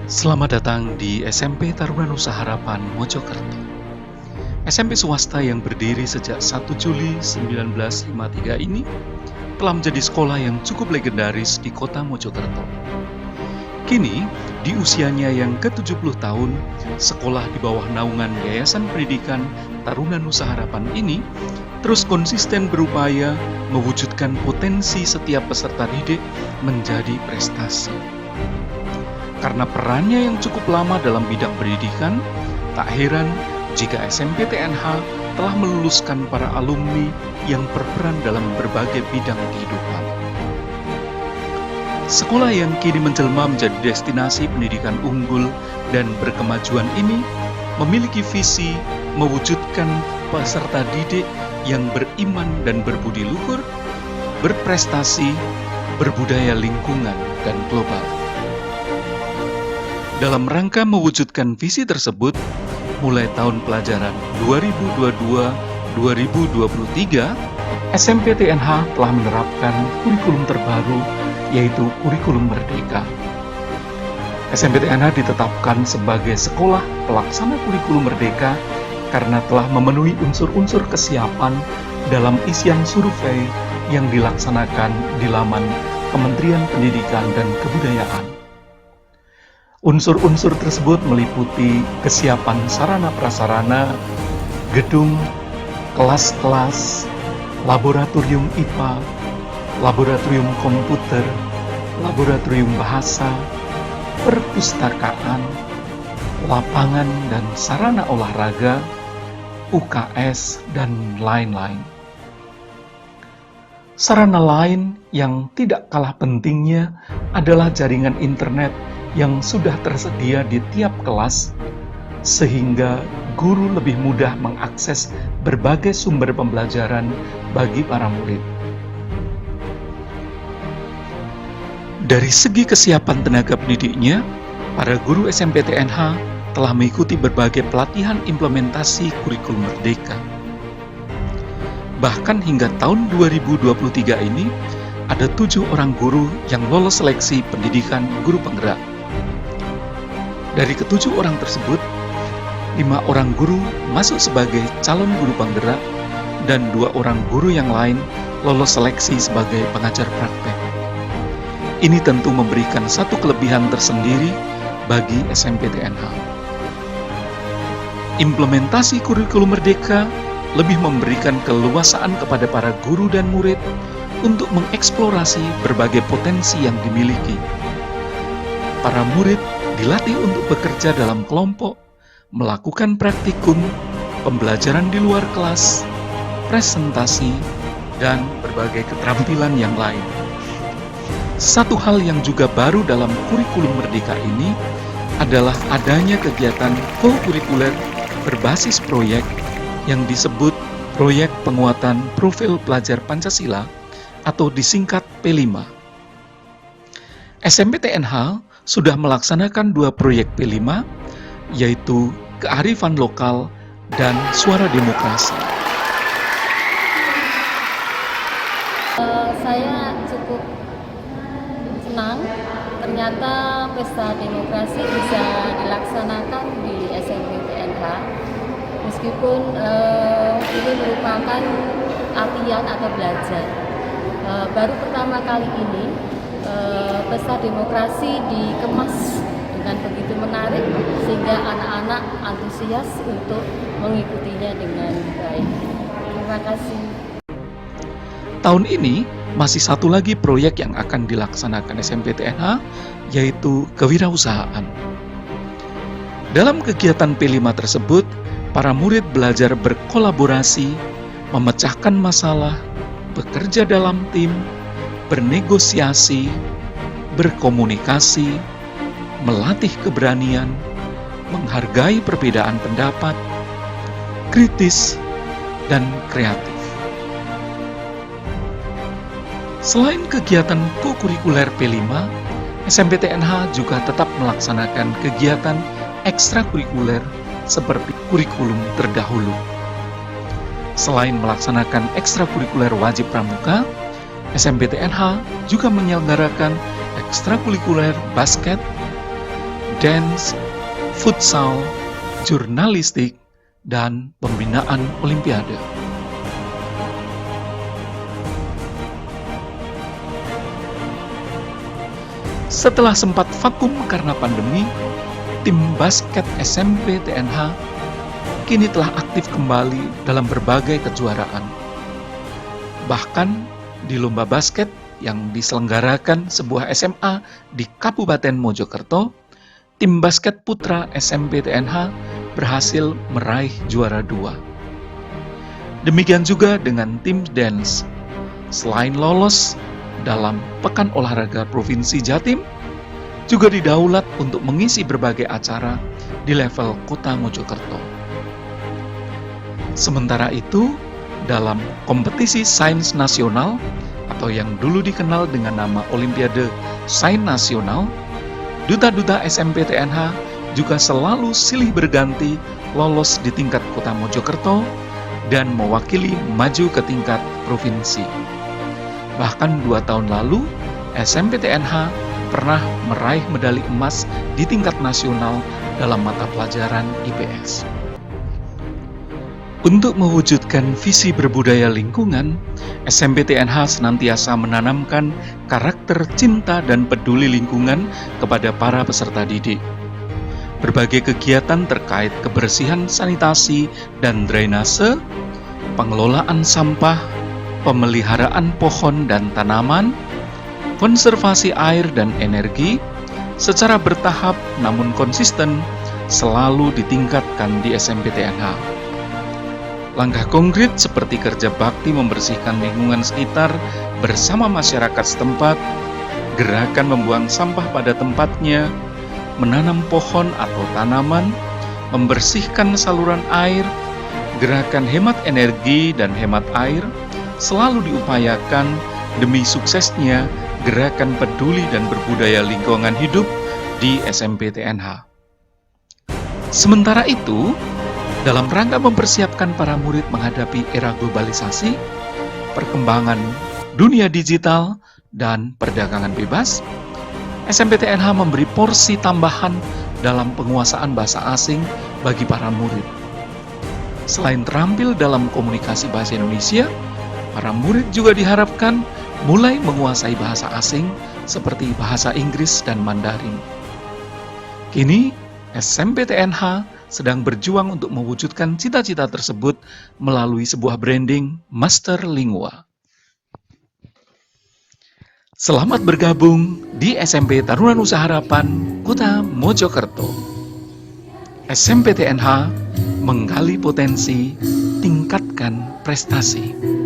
Selamat datang di SMP Taruna Nusa Harapan Mojokerto. SMP swasta yang berdiri sejak 1 Juli 1953 ini telah menjadi sekolah yang cukup legendaris di kota Mojokerto. Kini, di usianya yang ke-70 tahun, sekolah di bawah naungan Yayasan Pendidikan Taruna Nusa Harapan ini terus konsisten berupaya mewujudkan potensi setiap peserta didik menjadi prestasi. Karena perannya yang cukup lama dalam bidang pendidikan, tak heran jika SMP TNH telah meluluskan para alumni yang berperan dalam berbagai bidang kehidupan. Sekolah yang kini menjelma menjadi destinasi pendidikan unggul dan berkemajuan ini memiliki visi mewujudkan peserta didik yang beriman dan berbudi luhur, berprestasi, berbudaya lingkungan, dan global. Dalam rangka mewujudkan visi tersebut, mulai tahun pelajaran 2022-2023, SMP TNH telah menerapkan kurikulum terbaru, yaitu kurikulum merdeka. SMP TNH ditetapkan sebagai sekolah pelaksana kurikulum merdeka karena telah memenuhi unsur-unsur kesiapan dalam isian survei yang dilaksanakan di laman Kementerian Pendidikan dan Kebudayaan. Unsur-unsur tersebut meliputi kesiapan sarana-prasarana, gedung, kelas-kelas, laboratorium IPA, laboratorium komputer, laboratorium bahasa, perpustakaan, lapangan dan sarana olahraga, UKS, dan lain-lain. Sarana lain yang tidak kalah pentingnya adalah jaringan internet yang sudah tersedia di tiap kelas, sehingga guru lebih mudah mengakses berbagai sumber pembelajaran bagi para murid. Dari segi kesiapan tenaga pendidiknya, para guru SMP TNH telah mengikuti berbagai pelatihan implementasi kurikulum merdeka. Bahkan hingga tahun 2023 ini, ada 7 orang guru yang lolos seleksi pendidikan guru penggerak. Dari ke-7 orang tersebut, 5 orang guru masuk sebagai calon guru penggerak dan 2 orang guru yang lain lolos seleksi sebagai pengajar praktek. Ini tentu memberikan satu kelebihan tersendiri bagi SMP TNH. Implementasi kurikulum merdeka lebih memberikan keleluasaan kepada para guru dan murid untuk mengeksplorasi berbagai potensi yang dimiliki. Para murid dilatih untuk bekerja dalam kelompok, melakukan praktikum, pembelajaran di luar kelas, presentasi, dan berbagai keterampilan yang lain. Satu hal yang juga baru dalam kurikulum merdeka ini adalah adanya kegiatan co-kurikuler berbasis proyek yang disebut Proyek Penguatan Profil Pelajar Pancasila atau disingkat P5. SMP TNH sudah melaksanakan 2 proyek P5, yaitu Kearifan Lokal dan Suara Demokrasi. Saya cukup senang, ternyata pesta demokrasi bisa dilaksanakan di SMP TNH, meskipun ini merupakan latihan atau belajar. Baru pertama kali ini pesta demokrasi dikemas dengan begitu menarik sehingga anak-anak antusias untuk mengikutinya dengan baik. Terima kasih. Tahun ini masih satu lagi proyek yang akan dilaksanakan SMP TNH, yaitu kewirausahaan. Dalam kegiatan P5 tersebut, para murid belajar berkolaborasi, memecahkan masalah, bekerja dalam tim, bernegosiasi, berkomunikasi, melatih keberanian, menghargai perbedaan pendapat, kritis, dan kreatif. Selain kegiatan co-kurikuler P5, SMP TNH juga tetap melaksanakan kegiatan ekstrakurikuler seperti kurikulum terdahulu. Selain melaksanakan ekstrakurikuler wajib pramuka, SMP TNH juga menyelenggarakan ekstrakurikuler basket, dance, futsal, jurnalistik, dan pembinaan Olimpiade. Setelah sempat vakum karena pandemi, tim basket SMP TNH kini telah aktif kembali dalam berbagai kejuaraan. Bahkan di lomba basket yang diselenggarakan sebuah SMA di Kabupaten Mojokerto, tim basket putra SMP TNH berhasil meraih juara 2. Demikian juga dengan tim dance. Selain lolos dalam Pekan Olahraga Provinsi Jatim, juga didaulat untuk mengisi berbagai acara di level Kota Mojokerto. Sementara itu, dalam kompetisi sains nasional atau yang dulu dikenal dengan nama Olimpiade Sains Nasional, duta-duta SMP TNH juga selalu silih berganti lolos di tingkat Kota Mojokerto dan mewakili maju ke tingkat provinsi. Bahkan 2 tahun lalu, SMP TNH pernah meraih medali emas di tingkat nasional dalam mata pelajaran IPS. Untuk mewujudkan visi berbudaya lingkungan, SMP TNH senantiasa menanamkan karakter cinta dan peduli lingkungan kepada para peserta didik. Berbagai kegiatan terkait kebersihan sanitasi dan drainase, pengelolaan sampah, pemeliharaan pohon dan tanaman, konservasi air dan energi, secara bertahap namun konsisten selalu ditingkatkan di SMP TNH. Langkah konkret seperti kerja bakti membersihkan lingkungan sekitar bersama masyarakat setempat, gerakan membuang sampah pada tempatnya, menanam pohon atau tanaman, membersihkan saluran air, gerakan hemat energi dan hemat air, selalu diupayakan demi suksesnya gerakan peduli dan berbudaya lingkungan hidup di SMP TNH. Sementara itu, dalam rangka mempersiapkan para murid menghadapi era globalisasi, perkembangan dunia digital, dan perdagangan bebas, SMP TNH memberi porsi tambahan dalam penguasaan bahasa asing bagi para murid. Selain terampil dalam komunikasi bahasa Indonesia, para murid juga diharapkan mulai menguasai bahasa asing seperti bahasa Inggris dan Mandarin. Kini, SMP TNH sedang berjuang untuk mewujudkan cita-cita tersebut melalui sebuah branding Master Lingua. Selamat bergabung di SMP Taruna Nusa Harapan, Kota Mojokerto. SMP TNH menggali potensi, tingkatkan prestasi.